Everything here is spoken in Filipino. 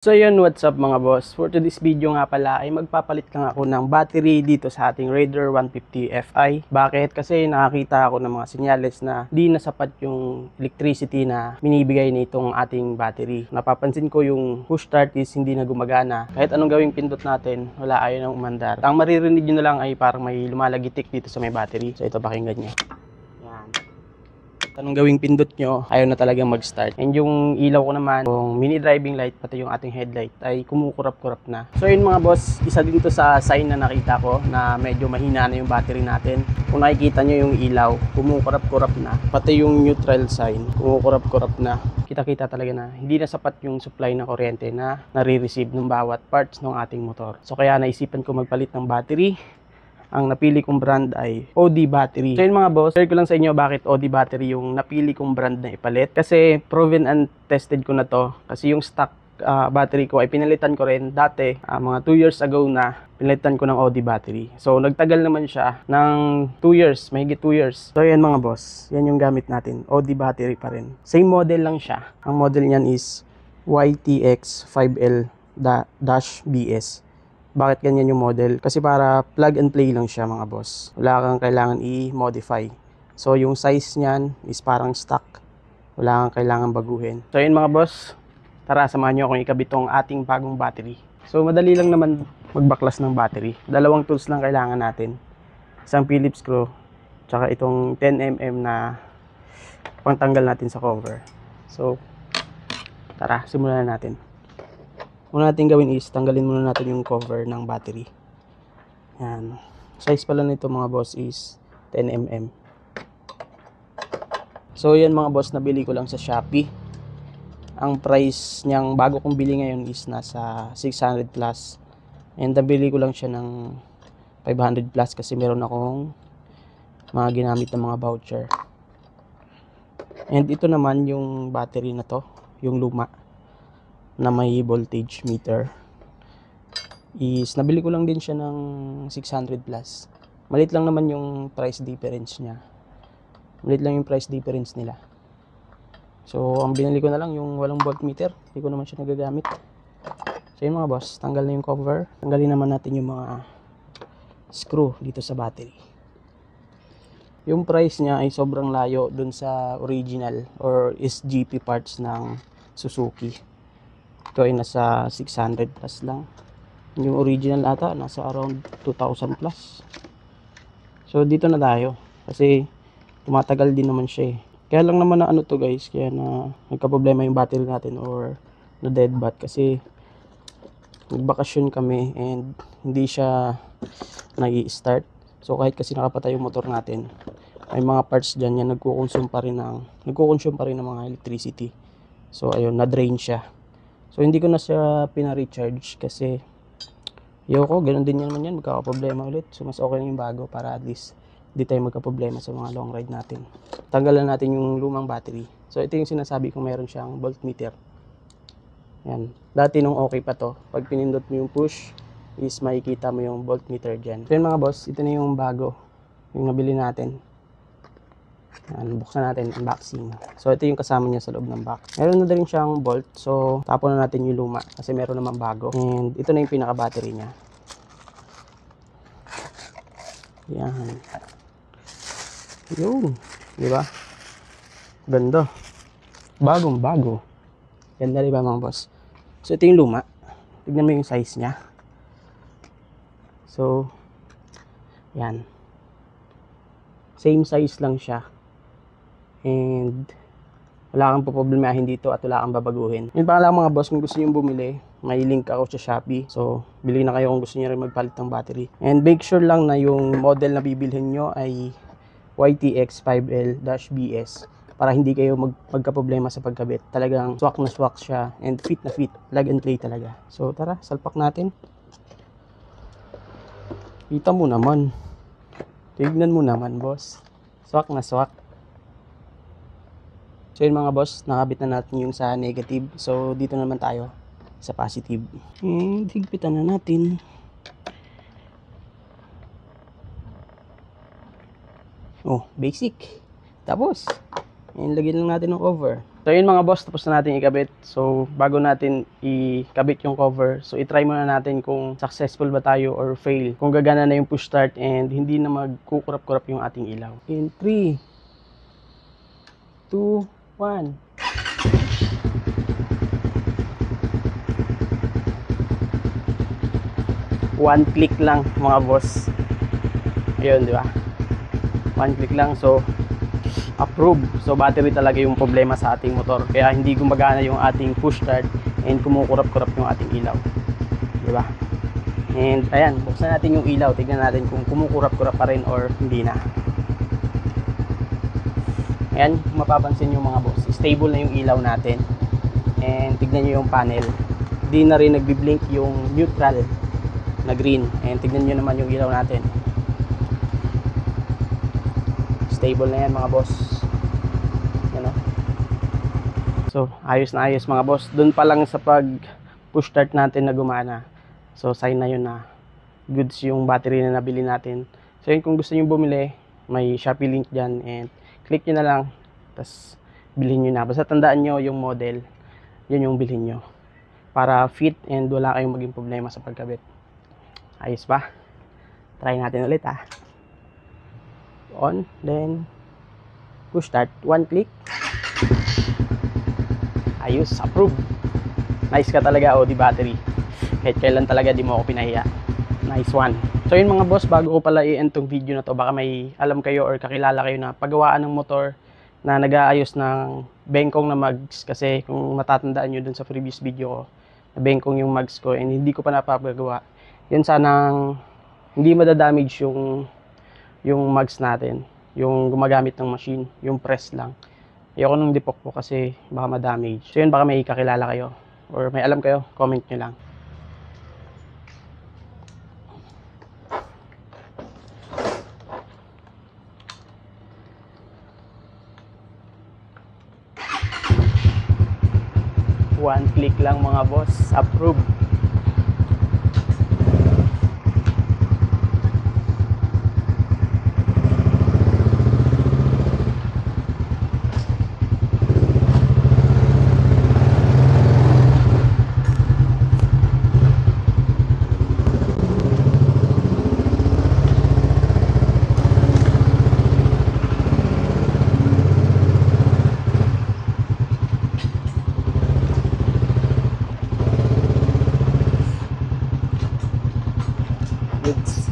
So yun, what's up mga boss? For today's video nga pala ay magpapalit lang ako ng battery dito sa ating Raider 150 Fi. Bakit? Kasi nakakita ako ng mga senyales na di na sapat yung electricity na binibigay nitong ating battery. Napapansin ko yung push start is hindi na gumagana. Kahit anong gawing pindot natin, wala, ayaw nang umandar. Ang maririnig nyo na lang ay parang may lumalagitik dito sa may battery. So ito, pakinggan nyo. Yan. Anong gawing pindot nyo, ayaw na talagang mag-start. And yung ilaw ko naman, yung mini driving light, pati yung ating headlight, ay kumukurap-kurap na. So yun mga boss, isa din to sa sign na nakita ko na medyo mahina na yung battery natin. Kung nakikita nyo yung ilaw, kumukurap-kurap na. Pati yung neutral sign, kumukurap-kurap na. Kita-kita talaga na hindi na sapat yung supply ng kuryente na nare-receive ng bawat parts ng ating motor. So kaya naisipan ko magpalit ng battery. Ang napili kong brand ay OD battery. So yun mga boss, share ko lang sa inyo bakit OD battery yung napili kong brand na ipalit. Kasi proven and tested ko na to. Kasi yung stock battery ko ay pinalitan ko rin dati, mga 2 years ago na pinalitan ko ng OD battery. So nagtagal naman siya ng 2 years, mahigit 2 years. So yan mga boss, yan yung gamit natin, OD battery pa rin. Same model lang siya. Ang model niyan is YTX 5L-BS. Bakit ganyan yung model? Kasi para plug and play lang siya mga boss. Wala kang kailangan i-modify. So yung size niyan is parang stock. Wala kang kailangan baguhin. So yun mga boss, tara samahan nyo akong ikabit tong ating bagong battery. So madali lang naman magbaklas ng battery. Dalawang tools lang kailangan natin. Isang Phillips screw, tsaka itong 10mm na pangtanggal natin sa cover. So tara, simulan na natin. Una natin gawin is tanggalin muna natin yung cover ng battery. Yan. Size pala nito mga boss is 10mm. So yan mga boss, nabili ko lang sa Shopee. Ang price niyang bago kong bili ngayon is nasa 600 plus. And nabili ko lang siya ng 500 plus kasi meron akong mga ginamit na mga voucher. And ito naman yung battery na to, yung luma na may voltage meter, is nabili ko lang din siya ng 600 plus. Malit lang naman yung price difference niya. Malit lang yung price difference nila. So ang binili ko na lang yung walang voltmeter. Hindi ko naman siya nagagamit. So yun mga boss, tanggal na yung cover. Tanggalin naman natin yung mga screw dito sa battery. Yung price niya ay sobrang layo dun sa original or SGP parts ng Suzuki. Ito ay nasa 600 plus lang. Yung original ata nasa around 2,000 plus. So dito na tayo kasi tumatagal din naman siya eh. Kaya lang naman na ano to guys, kaya na nagka-problema yung battery natin or na dead bat kasi nagbakasyon kami and hindi siya nag-i-start. So kahit kasi nakapatay yung motor natin, may mga parts dyan yan nagko-consume pa rin ng mga electricity. So ayun, na-drain siya. So hindi ko na siya pina-recharge kasi ayoko, ganun din naman yan, magkakaproblema ulit. So mas okay na yung bago para at least hindi tayo magkaproblema sa mga long ride natin. Tanggalan natin yung lumang battery. So ito yung sinasabi kong meron siyang voltmeter. Yan. Dati nung okay pa to, pag pinindot mo yung push is makikita mo yung voltmeter dyan. So yun mga boss, ito na yung bago, yung nabili natin. Yan, buksan natin, unboxing. So ito yung kasama niya sa loob ng box. Meron na rin siyang bolt, so tapon na natin yung luma kasi meron naman bago. And ito na yung pinaka battery niya. Yan. Yun, di ba? Ganda. Bagong bago. Ganda, di ba mga boss? So ito yung luma. Tignan mo yung size niya. So yan. Same size lang siya. And wala kang poproblemahin dito at wala kang babaguhin. Yun pa lang mga boss, kung gusto nyo bumili, may link ako sa Shopee. So bili na kayo kung gusto nyo rin magpalit ng battery. And make sure lang na yung model na bibilhin nyo ay YTX 5L-BS para hindi kayo magkaproblema sa pagkabit. Talagang swak na swak siya and fit na fit. Plug and play talaga. So tara, salpak natin. Kita mo naman. Tignan mo naman boss. Swak na swak. So yun mga boss, nakabit na natin yung sa negative. So dito naman tayo sa positive. And higpitan na natin. Oh, basic. Tapos, And lagyan lang natin ng cover. So yun mga boss, tapos na natin ikabit. So bago natin ikabit yung cover, so itry muna natin kung successful ba tayo or fail. Kung gagana na yung push start and hindi na magkukurap-kurap yung ating ilaw. In 3, 2, 1. One click lang mga boss. Ayun, di ba? One click lang. So approve. So battery talaga yung problema sa ating motor. Kaya hindi gumagana yung ating push start and kumukurap-kurap yung ating ilaw. Di ba? And ayan, buksan natin yung ilaw. Tignan natin kung kumukurap-kurap pa rin or hindi na. Ayan, kung mapapansin yung mga boss, stable na yung ilaw natin. And tignan nyo yung panel. Di na rin nagbi-blink yung neutral na green. And tignan nyo naman yung ilaw natin. Stable na yan mga boss. Yan o. So ayos na ayos mga boss. Doon pa lang sa pag push start natin na gumana. So sign na yun na goods yung battery na nabili natin. So yun, kung gusto nyo bumili, may Shopee link dyan. And click nyo na lang. Tapos bilhin nyo na. Basta tandaan nyo yung model. Yun yung bilhin nyo. Para fit and wala kayong maging problema sa pagkabit. Ayos ba? Try natin ulit ha. On, then push start, one click. Ayos, approve. Nice ka talaga, di battery. Kahit kailan talaga di mo ako pinahiya. Nice one. So yun mga boss, bago ko pala i-end tong video na to, baka may alam kayo or kakilala kayo na paggawaan ng motor na nag-aayos ng bengkong na mags. Kasi kung matatandaan nyo dun sa previous video ko, na bengkong yung mags ko and hindi ko pa napapagawa. Yun sanang hindi madadamage yung mags natin, yung gumagamit ng machine, yung press lang. Ayoko nung dipok po kasi baka ma-damage. So yun, baka may kakilala kayo or may alam kayo, comment nyo lang. One click lang mga boss, approve. Goods.